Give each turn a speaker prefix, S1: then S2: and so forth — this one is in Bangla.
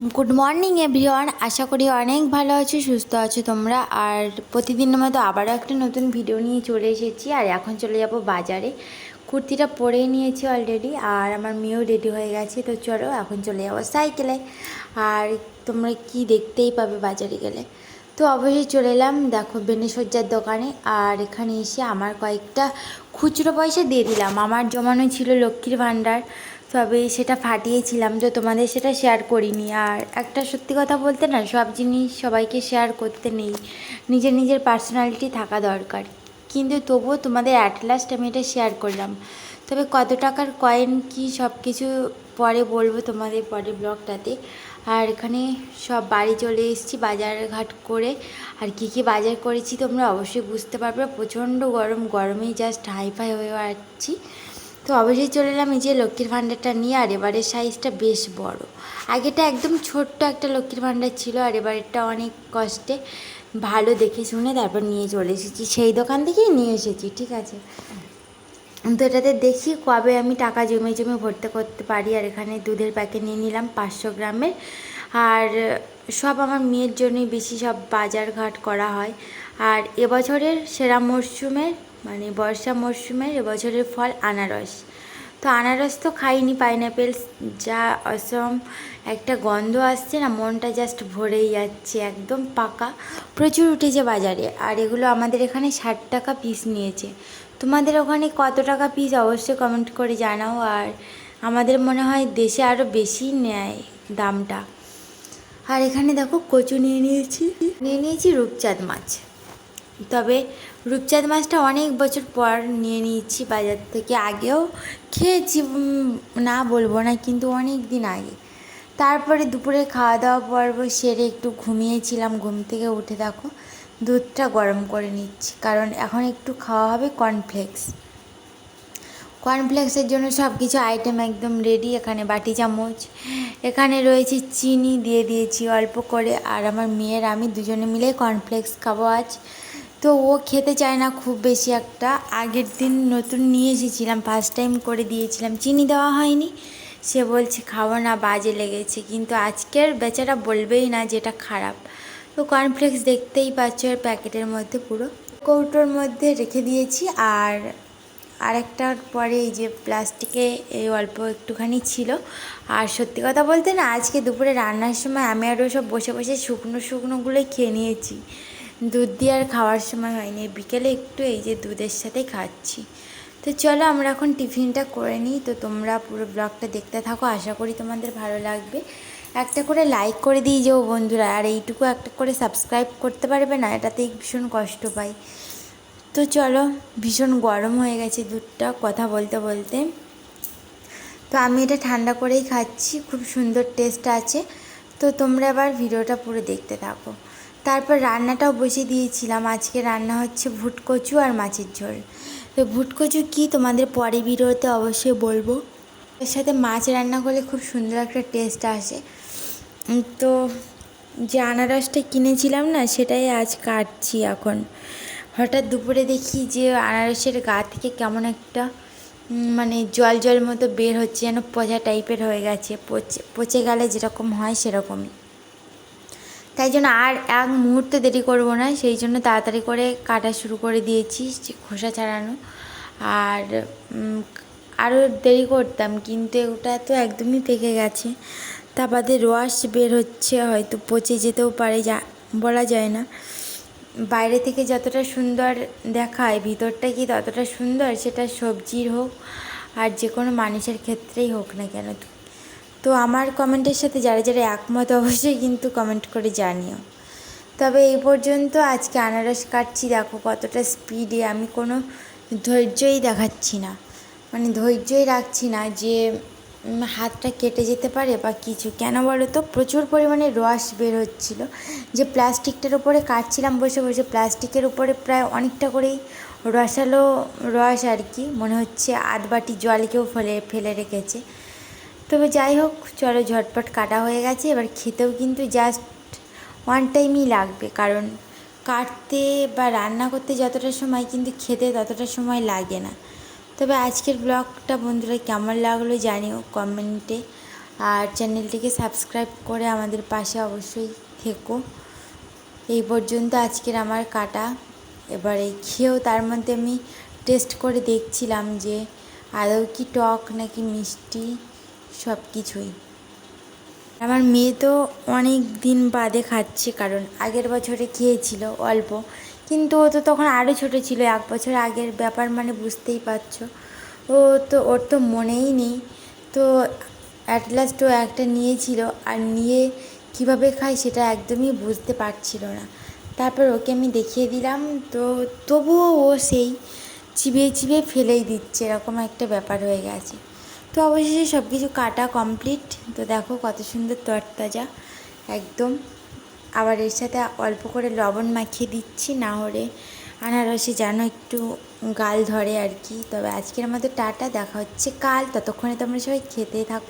S1: গুড মর্নিং এভরিওয়ান, আশা করি অনেক ভালো আছো, সুস্থ আছো তোমরা। আর প্রতিদিনের মতো আবারও একটা নতুন ভিডিও নিয়ে চলে এসেছি। আর এখন চলে যাব বাজারে। কুর্তিটা পরেই নিয়েছি অলরেডি, আর আমার মেয়েও রেডি হয়ে গেছে। তো চলো এখন চলে যাবো সাইকেলে। আর তোমরা কি দেখতেই পাবে বাজারে গেলে। তো অবশ্যই চলে এলাম, দেখো বেনেসজ্জার দোকানে। আর এখানে এসে আমার কয়েকটা খুচরো পয়সা দিয়ে দিলাম। আমার জমানো ছিল লক্ষ্মীর ভাণ্ডার, তবে সেটা ফাটিয়েছিলাম, তো তোমাদের সেটা শেয়ার করিনি। আর একটা সত্যি কথা বলতে না, সব জিনিস সবাইকে শেয়ার করতে নেই, নিজের নিজের পার্সোনালিটি থাকা দরকার। কিন্তু তবুও তোমাদের অ্যাট লাস্ট আমি এটা শেয়ার করলাম। তবে কত টাকার কয়েন কি সব কিছু পরে বলবো তোমাদের পরের ব্লগটাতে। আর এখানে সব বাড়ি চলে এসেছি বাজার ঘাট করে। আর কী কী বাজার করেছি তোমরা অবশ্যই বুঝতে পারবে। প্রচণ্ড গরম, গরমেই জাস্ট হাইফাই হয়ে যাচ্ছি। তো অবশ্যই চলে এলাম এই যে লক্ষ্মীর ভাণ্ডারটা নিয়ে। আর এবারের সাইজটা বেশ বড়। আগেটা একদম ছোট্ট একটা লক্ষ্মীর ভাণ্ডার ছিল, আর এবারেরটা অনেক কষ্টে ভালো দেখে শুনে তারপর নিয়ে চলে এসেছি। সেই দোকান থেকেই নিয়ে এসেছি, ঠিক আছে। তো এটাতে দেখি কবে আমি টাকা জমে জমে ভরতে করতে পারি। আর এখানে দুধের প্যাকেট নিয়ে নিলাম 500 গ্রামের। আর সব আমার মেয়ের জন্যই বেশি সব বাজার ঘাট করা হয়। আর এবছরের সেরা মরশুমের মানে বর্ষা মরশুমের এবছরের ফল আনারস। তো আনারস তো খাইনি, পাইনঅ্যাপেল যা অসম একটা গন্ধ আসছে না, মনটা জাস্ট ভরেই যাচ্ছে, একদম পাকা, প্রচুর উঠেছে বাজারে। আর এগুলো আমাদের এখানে 60 টাকা পিস নিয়েছে। তোমাদের ওখানে কত টাকা পিস অবশ্যই কমেন্ট করে জানাও। আর আমাদের মনে হয় দেশে আরও বেশি নেয় দামটা। আর এখানে দেখো কচু নিয়ে নিয়েছি রূপচাঁদ মাছ। তবে রূপচাঁদ মাছটা অনেক বছর পর নিয়ে নিয়েছি বাজার থেকে। আগেও খেয়েছি, না বলবো না, কিন্তু অনেক দিন আগে। তারপরে দুপুরে খাওয়া দাওয়া পর্ব সেরে একটু ঘুমিয়েছিলাম। ঘুম থেকে উঠে দেখো দুধটা গরম করে নিচ্ছি, কারণ এখন একটু খাওয়া হবে কর্নফ্লেক্স। কর্নফ্লেক্সের জন্য সব কিছু আইটেম একদম রেডি। এখানে বাটি চামচ, এখানে রয়েছে চিনি দিয়ে দিয়েছি অল্প করে। আর আমার মেয়ের আমি দুজনে মিলে কর্নফ্লেক্স খাবো আজ। তো ও খেতে চায় না খুব বেশি একটা। আগের দিন নতুন নিয়ে এসেছিলাম, ফার্স্ট টাইম করে দিয়েছিলাম, চিনি দেওয়া হয়নি। সে বলছে খাবো না, বাজে লেগেছে। কিন্তু আজকের বেচারা বলবেই না যেটা খারাপ। তো কর্নফ্লেক্স দেখতেই পাচ্ছ এর প্যাকেটের মধ্যে পুরো কৌটোর মধ্যে রেখে দিয়েছি। আর আরেকটার পরে এই যে প্লাস্টিকে এই অল্প একটুখানি ছিল। আর সত্যি কথা বলতে না, আজকে দুপুরে রান্নার সময় আমি আরও সব বসে বসে শুকনোগুলোই খেয়ে নিয়েছি। দুধ দিয়ে আর খাওয়ার সময় হয়নি। বিকেলে একটু এই যে দুধের সাথেই খাচ্ছি। তো চলো আমরা এখন টিফিনটা করে নিই। তো তোমরা পুরো ব্লগটা দেখতে থাকো, আশা করি তোমাদের ভালো লাগবে। একটা করে লাইক করে দিয়ে যেও বন্ধুরা। আর এইটুকু একটা করে সাবস্ক্রাইব করতে পারবে না, এটাতেই ভীষণ কষ্ট পাই। তো চলো, ভীষণ গরম হয়ে গেছে দুধটা কথা বলতে বলতে। তো আমি এটা ঠান্ডা করেই খাচ্ছি, খুব সুন্দর টেস্ট আছে। তো তোমরা এবার ভিডিওটা পুরো দেখতে থাকো। তারপর রান্নাটাও বসিয়ে দিয়েছিলাম। আজকে রান্না হচ্ছে ভুটকচু আর মাছের ঝোল। তো ভুটকচু কি তোমাদের পরে ভিডিওতে অবশ্যই বলবো। এর সাথে মাছ রান্না করলে খুব সুন্দর একটা টেস্ট আসে। তো যে আনারসটা কিনেছিলাম না, সেটাই আজ কাটছি এখন। হঠাৎ দুপুরে দেখি যে আনারসের গা থেকে কেমন একটা মানে জল জল মতো বের হচ্ছে, যেন পচা টাইপের হয়ে গেছে। পচে গেলে যেরকম হয় সেরকমই। তাই জন্য আর এক মুহূর্তে দেরি করব না, সেই জন্য তাড়াতাড়ি করে কাটা শুরু করে দিয়েছি, খোসা ছাড়ানো। আর আরও দেরি করতাম, কিন্তু ওটা তো একদমই পেকে গেছে। তা বাদে রস বের হচ্ছে, হয়তো পচে যেতেও পারে, যা বলা যায় না। বাইরে থেকে যতটা সুন্দর দেখায়, ভিতরটা কি ততটা সুন্দর, সেটা সবজির হোক আর যে কোনো মানুষের ক্ষেত্রেই হোক না কেন। তো আমার কমেন্টের সাথে যারা যারা একমত অবশ্যই কিন্তু কমেন্ট করে জানিও। তবে এই পর্যন্ত আজকে আনারস কাটছি, দেখো কতটা স্পিডে, আমি কোনো ধৈর্যই দেখাচ্ছি না, মানে ধৈর্যই রাখছি না যে হাতটা কেটে যেতে পারে বা কিছু। কেন বলো তো, প্রচুর পরিমাণে রস বের হচ্ছিলো। যে প্লাস্টিকটার উপরে কাটছিলাম বসে বসে, প্লাস্টিকের উপরে প্রায় অনেকটা করেই রসালো রস আর কি, মনে হচ্ছে আধ বাটি জলকেও ফেলে রেখেছে। তবে যাই হোক, চলো ঝটপট কাটা হয়ে গেছে। এবার খেতেও কিন্তু জাস্ট ওয়ান টাইমই লাগবে, কারণ কাটতে বা রান্না করতে যতটা সময়, কিন্তু খেতে ততটা সময় লাগে না। তবে আজকের ব্লগটা বন্ধুরা কেমন লাগলো জানিও কমেন্টে। আর চ্যানেলটিকে সাবস্ক্রাইব করে আমাদের পাশে অবশ্যই থেকো। এই পর্যন্ত আজকের আমার কাটা। এবারে খেয়েও তার মধ্যে আমি টেস্ট করে দেখছিলাম যে আদৌ কি টক নাকি মিষ্টি, সব কিছুই। আমার মেয়ে তো অনেক দিন বাদে খাচ্ছে, কারণ আগের বছরে খেয়েছিল অল্প, কিন্তু ও তো তখন আরও ছোটো ছিল, 1 বছর আগের ব্যাপার, মানে বুঝতেই পারছো। ওর তো মনেই নেই। তো অ্যাট লাস্ট ও একটা নিয়েছিল, আর নিয়ে কিভাবে খায় সেটা একদমই বুঝতে পারছিল না। তারপর ওকে আমি দেখিয়ে দিলাম, তো তবুও ও সেই চিবিয়ে চিবিয়ে ফেলেই দিচ্ছে, এরকম একটা ব্যাপার হয়ে গেছে। তো অবশেষে সব কিছু কাটা কমপ্লিট। তো দেখো কত সুন্দর তরতাজা একদম। আবার এর সাথে অল্প করে লবণ মাখিয়ে দিচ্ছি, না হলে আনারসে যেন একটু গাল ধরে আর কি। তবে আজকের মতো টাটা, দেখা হচ্ছে কাল। ততক্ষণে তোমরা সবাই খেতে থাকো।